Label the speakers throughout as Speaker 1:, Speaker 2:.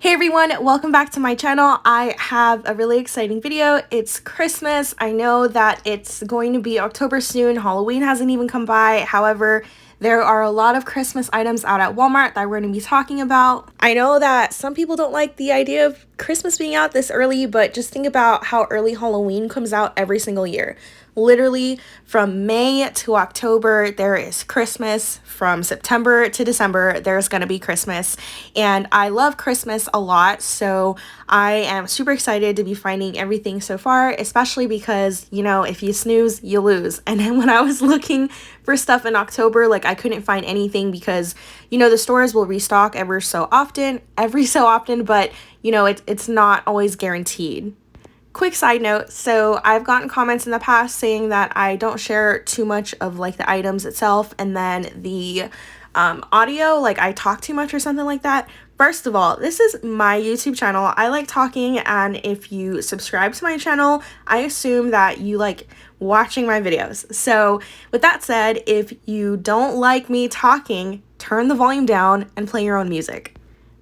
Speaker 1: Hey everyone, welcome back to my channel. I have a really exciting video. It's Christmas. I know that it's going to be October soon. Halloween hasn't even come by. However, there are a lot of Christmas items out at Walmart that we're going to be talking about. I know that some people don't like the idea of Christmas being out this early, but just think about how early Halloween comes out every single year. Literally from May to October, there is Christmas. From September to December, there's gonna be Christmas. And I love Christmas a lot, so I am super excited to be finding everything so far, especially because, you know, if you snooze, you lose. And then when I was looking for stuff in October, like I couldn't find anything because, you know, the stores will restock every so often, but, you know, it's not always guaranteed. Quick side note, so I've gotten comments in the past saying that I don't share too much of like the items itself, and then the audio, like I talk too much or something like that. First of all, this is my YouTube channel. I like talking, and if you subscribe to my channel, I assume that you like watching my videos. So with that said, if you don't like me talking, turn the volume down and play your own music.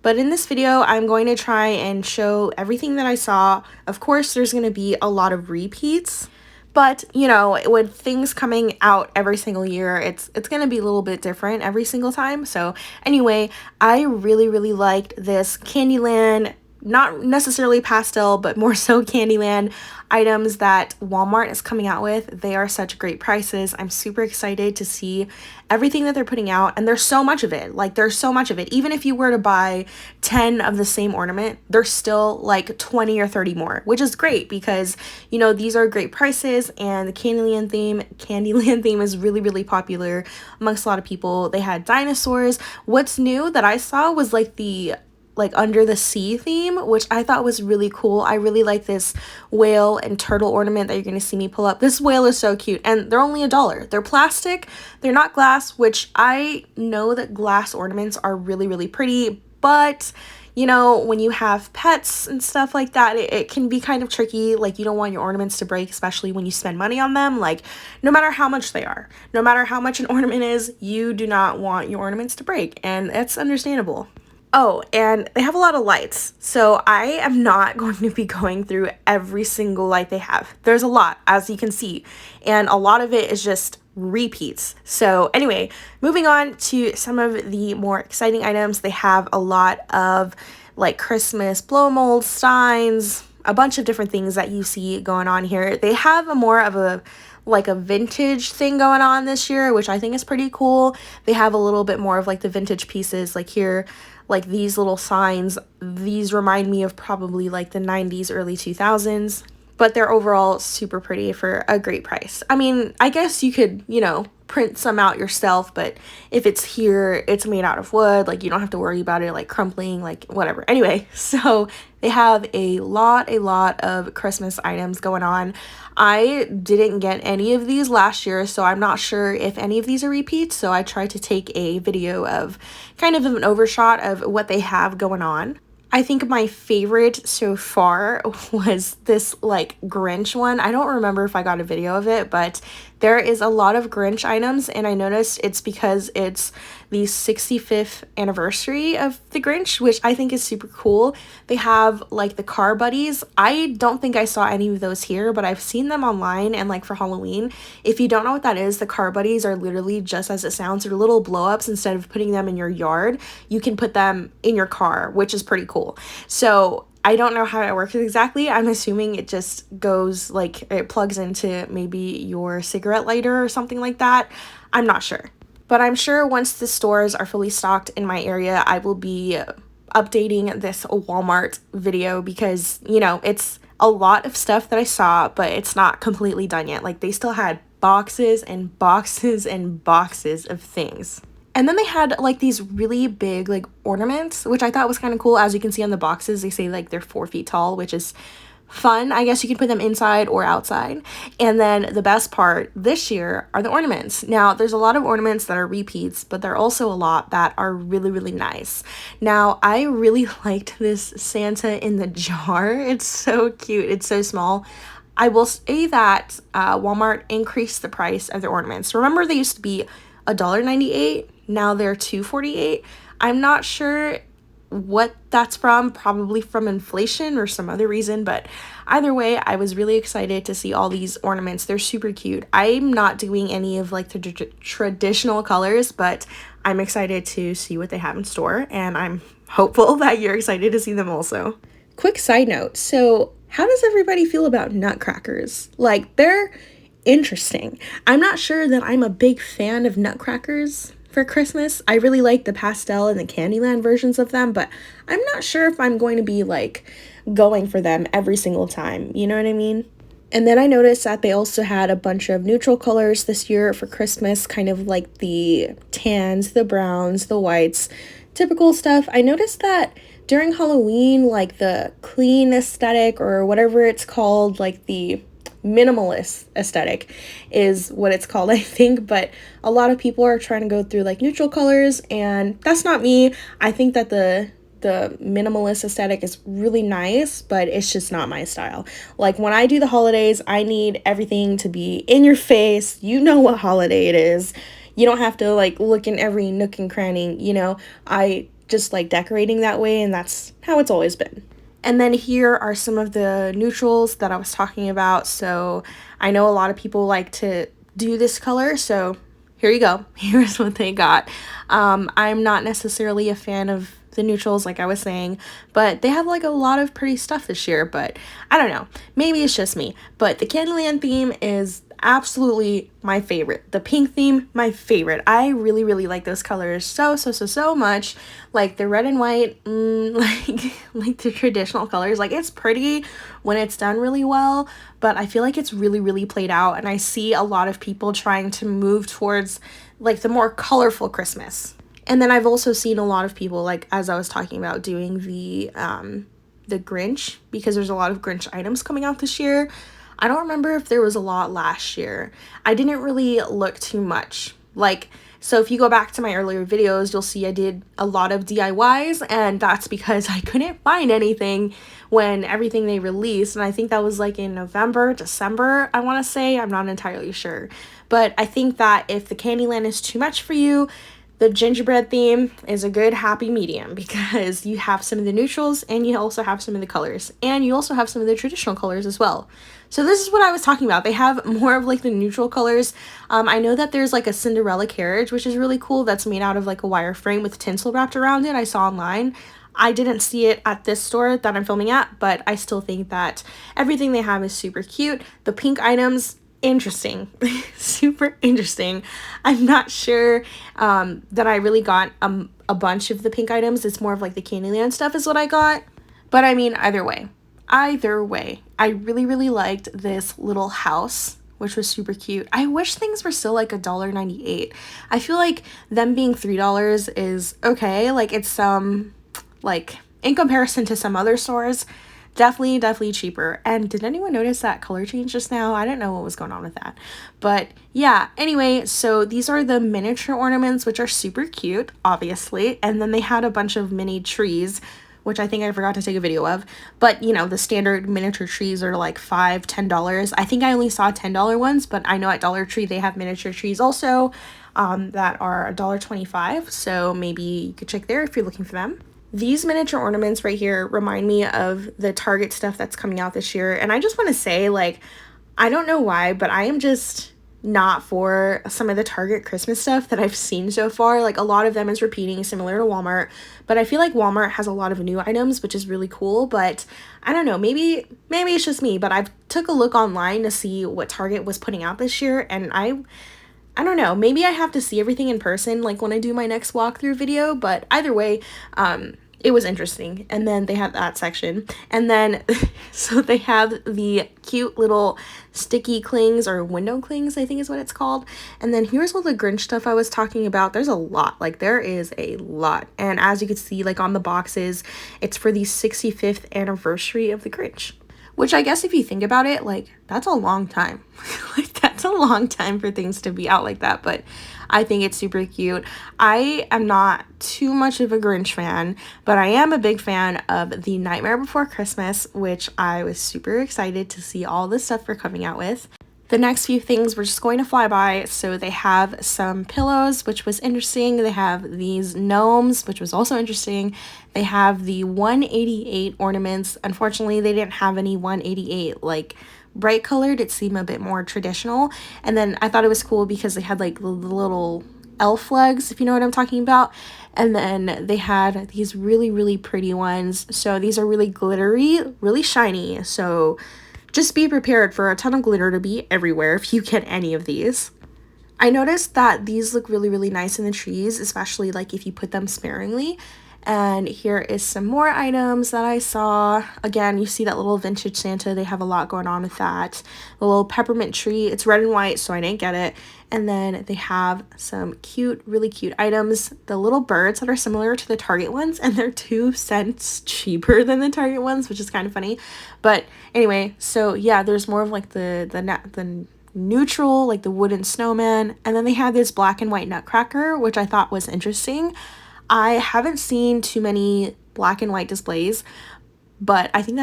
Speaker 1: But in this video, I'm going to try and show everything that I saw. Of course, there's going to be a lot of repeats, but you know, with things coming out every single year, it's going to be a little bit different every single time. So anyway, I really liked this Candyland, not necessarily pastel, but more so Candyland items that Walmart is coming out with. They are such great prices. I'm super excited to see everything that they're putting out, and there's so much of it. Like there's so much of it. Even if you were to buy 10 of the same ornament, there's still like 20 or 30 more, which is great because, you know, these are great prices, and the Candyland theme is really popular amongst a lot of people. They had dinosaurs. What's new that I saw was like the under the sea theme, which I thought was really cool. I really like this whale and turtle ornament that you're going to see me pull up. This whale is so cute, and they're only $1. They're plastic, they're not glass, which I know that glass ornaments are really pretty, but you know, when you have pets and stuff like that, it can be kind of tricky. Like, you don't want your ornaments to break, especially when you spend money on them. Like, no matter how much they are, no matter how much an ornament is, you do not want your ornaments to break, and that's understandable. Oh, and they have a lot of lights, so I am not going to be going through every single light they have. There's a lot, as you can see, and a lot of it is just repeats. So anyway, moving on to some of the more exciting items. They have a lot of like Christmas blow mold signs, a bunch of different things that you see going on here. They have a more of a like a vintage thing going on this year, which I think is pretty cool. They have a little bit more of like the vintage pieces, like here, like these little signs. These remind me of probably like the 90s, early 2000s, but they're overall super pretty for a great price. I mean, I guess you could, you know, print some out yourself, but if it's here, it's made out of wood, like you don't have to worry about it like crumpling, like whatever. Anyway, so they have a lot of Christmas items going on. I didn't get any of these last year, so I'm not sure if any of these are repeats, so I tried to take a video of kind of an overshot of what they have going on. I think my favorite so far was this like Grinch one. I don't remember if I got a video of it, but there is a lot of Grinch items, and I noticed it's because it's the 65th anniversary of the Grinch, which I think is super cool. They have like the car buddies. I don't think I saw any of those here, but I've seen them online and like for Halloween. If you don't know what that is, the car buddies are literally just as it sounds. They're little blow-ups. Instead of putting them in your yard, you can put them in your car, which is pretty cool. So I don't know how it works exactly. I'm assuming it just goes like it plugs into maybe your cigarette lighter or something like that. I'm not sure. But I'm sure once the stores are fully stocked in my area, I will be updating this Walmart video because, you know, it's a lot of stuff that I saw, but it's not completely done yet. Like they still had boxes and boxes and boxes of things. And then they had like these really big like ornaments, which I thought was kind of cool. As you can see on the boxes, they say like they're 4 feet tall, which is fun. I guess you can put them inside or outside. And then the best part this year are the ornaments. Now, there's a lot of ornaments that are repeats, but there are also a lot that are really nice. Now, I really liked this Santa in the jar. It's so cute. It's so small. I will say that Walmart increased the price of their ornaments. Remember, they used to be $1.98. Now they're $2.48. I'm not sure what that's from, probably from inflation or some other reason, but either way, I was really excited to see all these ornaments. They're super cute. I'm not doing any of like the traditional colors, but I'm excited to see what they have in store, and I'm hopeful that you're excited to see them also. Quick side note, so how does everybody feel about nutcrackers? Like, they're interesting. I'm not sure that I'm a big fan of nutcrackers for Christmas. I really like the pastel and the Candyland versions of them, but I'm not sure if I'm going to be like going for them every single time. You know what I mean? And then I noticed that they also had a bunch of neutral colors this year for Christmas, kind of like the tans, the browns, the whites, typical stuff. I noticed that during Halloween, like the clean aesthetic or whatever it's called, like the minimalist aesthetic is what it's called, I think, but a lot of people are trying to go through like neutral colors, and that's not me. I think that the minimalist aesthetic is really nice, but it's just not my style. Like when I do the holidays, I need everything to be in your face. You know what holiday it is. You don't have to like look in every nook and cranny, you know. I just like decorating that way, and that's how it's always been. And then here are some of the neutrals that I was talking about. So I know a lot of people like to do this color, so here you go. Here's what they got. I'm not necessarily a fan of the neutrals, like I was saying, but they have like a lot of pretty stuff this year, but I don't know, maybe it's just me, but the Candyland theme is absolutely my favorite. The pink theme, my favorite. I really like those colors so much. Like the red and white, like the traditional colors. Like it's pretty when it's done really well, but I feel like it's really played out, and I see a lot of people trying to move towards like the more colorful Christmas. And then I've also seen a lot of people, like as I was talking about, doing the Grinch, because there's a lot of Grinch items coming out this year. I don't remember if there was a lot last year. I didn't really look too much. Like, so if you go back to my earlier videos, you'll see I did a lot of DIYs, and that's because I couldn't find anything when everything they released. And I think that was like in November, December, I want to say. I'm not entirely sure. But I think that if the Candyland is too much for you, the gingerbread theme is a good happy medium, because you have some of the neutrals and you also have some of the colors, and you also have some of the traditional colors as well. So this is what I was talking about. They have more of like the neutral colors. I know that there's like a Cinderella carriage, which is really cool. That's made out of like a wire frame with tinsel wrapped around it. I saw online. I didn't see it at this store that I'm filming at, but I still think that everything they have is super cute. The pink items, interesting. Super interesting. I'm not sure that I really got a bunch of the pink items. It's more of like the Candyland stuff is what I got. But I mean, either way, I really liked this little house, which was super cute. I wish things were still like $1.98. I feel like them being $3 is okay. Like it's like in comparison to some other stores, definitely cheaper. And did anyone notice that color change just now? I didn't know what was going on with that. But yeah, anyway, so these are the miniature ornaments, which are super cute, obviously. And then they had a bunch of mini trees, which I think I forgot to take a video of. But, you know, the standard miniature trees are like $5, $10. I think I only saw $10 ones, but I know at Dollar Tree they have miniature trees also that are $1.25. So maybe you could check there if you're looking for them. These miniature ornaments right here remind me of the Target stuff that's coming out this year. And I just want to say, like, I don't know why, but I am just not for some of the Target Christmas stuff that I've seen so far. Like, a lot of them is repeating, similar to Walmart. But I feel like Walmart has a lot of new items, which is really cool. But I don't know, maybe it's just me. But I've took a look online to see what Target was putting out this year. And I don't know, maybe I have to see everything in person, like when I do my next walkthrough video. But either way, it was interesting. And then they have that section, and then so they have the cute little sticky clings, or window clings, I think is what it's called. And then here's all the Grinch stuff I was talking about. There's a lot, like there is a lot. And as you can see, like on the boxes, it's for the 65th anniversary of the Grinch, which I guess if you think about it, like that's a long time. Like that's a long time for things to be out like that. But I think it's super cute. I am not too much of a Grinch fan, but I am a big fan of The Nightmare Before Christmas, which I was super excited to see all the stuff they're coming out with. The next few things we're just going to fly by. So they have some pillows, which was interesting. They have these gnomes, which was also interesting. They have the 188 ornaments. Unfortunately, they didn't have any 188 like bright colored. It seemed a bit more traditional. And then I thought it was cool because they had like the little elf legs, if you know what I'm talking about. And then they had these really pretty ones. So these are really glittery, really shiny. So just be prepared for a ton of glitter to be everywhere if you get any of these. I noticed that these look really nice in the trees, especially like if you put them sparingly. And here is some more items that I saw. Again, you see that little vintage Santa. They have a lot going on with that. The little peppermint tree. It's red and white, so I didn't get it. And then they have some really cute items. The little birds that are similar to the Target ones, and they're 2 cents cheaper than the Target ones, which is kind of funny. But anyway, so yeah, there's more of like the neutral, like the wooden snowman. And then they have this black and white nutcracker, which I thought was interesting. I haven't seen too many black and white displays, but I think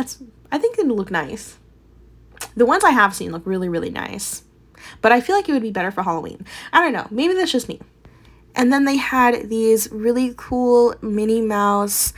Speaker 1: it'll look nice. The ones I have seen look really nice, but I feel like it would be better for Halloween. I don't know, maybe that's just me. And then they had these really cool Minnie Mouse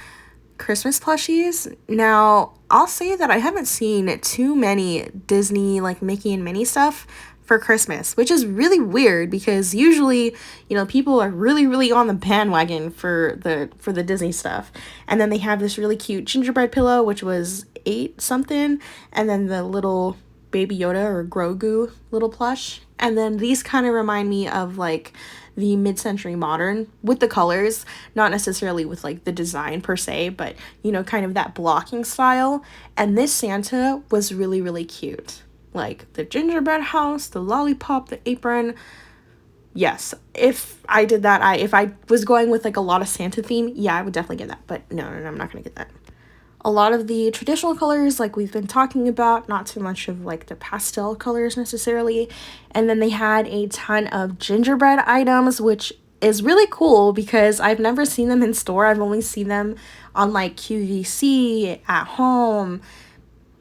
Speaker 1: Christmas plushies. Now, I'll say that I haven't seen too many Disney, like Mickey and Minnie stuff for Christmas, which is really weird because usually, you know, people are really on the bandwagon for the Disney stuff. And then they have this really cute gingerbread pillow, which was 8 something, and then the little Baby Yoda or Grogu little plush. And then these kind of remind me of like the mid-century modern with the colors, not necessarily with like the design per se, but you know, kind of that blocking style. And this Santa was really cute. Like the gingerbread house, the lollipop, the apron. Yes, if I did that, if I was going with like a lot of Santa theme, yeah, I would definitely get that. But no, I'm not gonna get that. A lot of the traditional colors, like we've been talking about, not too much of like the pastel colors necessarily. And then they had a ton of gingerbread items, which is really cool because I've never seen them in store. I've only seen them on like QVC, at home.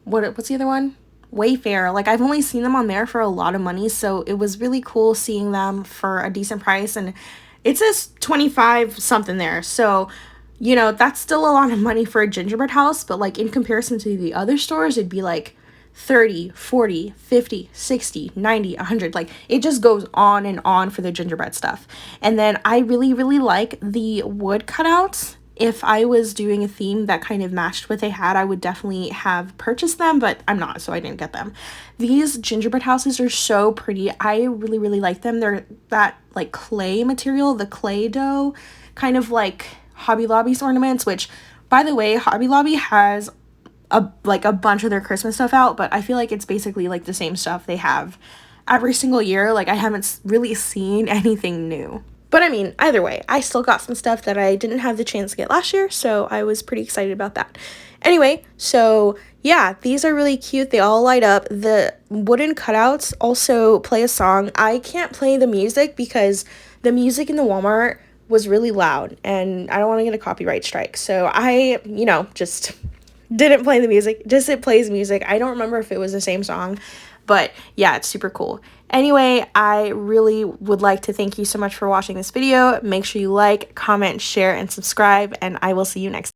Speaker 1: What's the other one? Wayfair. Like I've only seen them on there for a lot of money, so it was really cool seeing them for a decent price. And it says 25 something there, so you know, that's still a lot of money for a gingerbread house, but like in comparison to the other stores, it'd be like 30, 40, 50, 60, 90, 100. Like it just goes on and on for the gingerbread stuff. And then I really like the wood cutouts. If I was doing a theme that kind of matched what they had, I would definitely have purchased them, but I'm not, so I didn't get them. These gingerbread houses are so pretty. I really like them. They're that like clay material, the clay dough, kind of like Hobby Lobby's ornaments, which by the way, Hobby Lobby has a bunch of their Christmas stuff out, but I feel like it's basically like the same stuff they have every single year. Like I haven't really seen anything new. But I mean, either way, I still got some stuff that I didn't have the chance to get last year, so I was pretty excited about that. Anyway, so yeah, these are really cute. They all light up. The wooden cutouts also play a song. I can't play the music because the music in the Walmart was really loud, and I don't want to get a copyright strike. So I, you know, just didn't play the music. Just it plays music. I don't remember if it was the same song, but yeah, it's super cool. Anyway, I really would like to thank you so much for watching this video. Make sure you like, comment, share, and subscribe, and I will see you next time.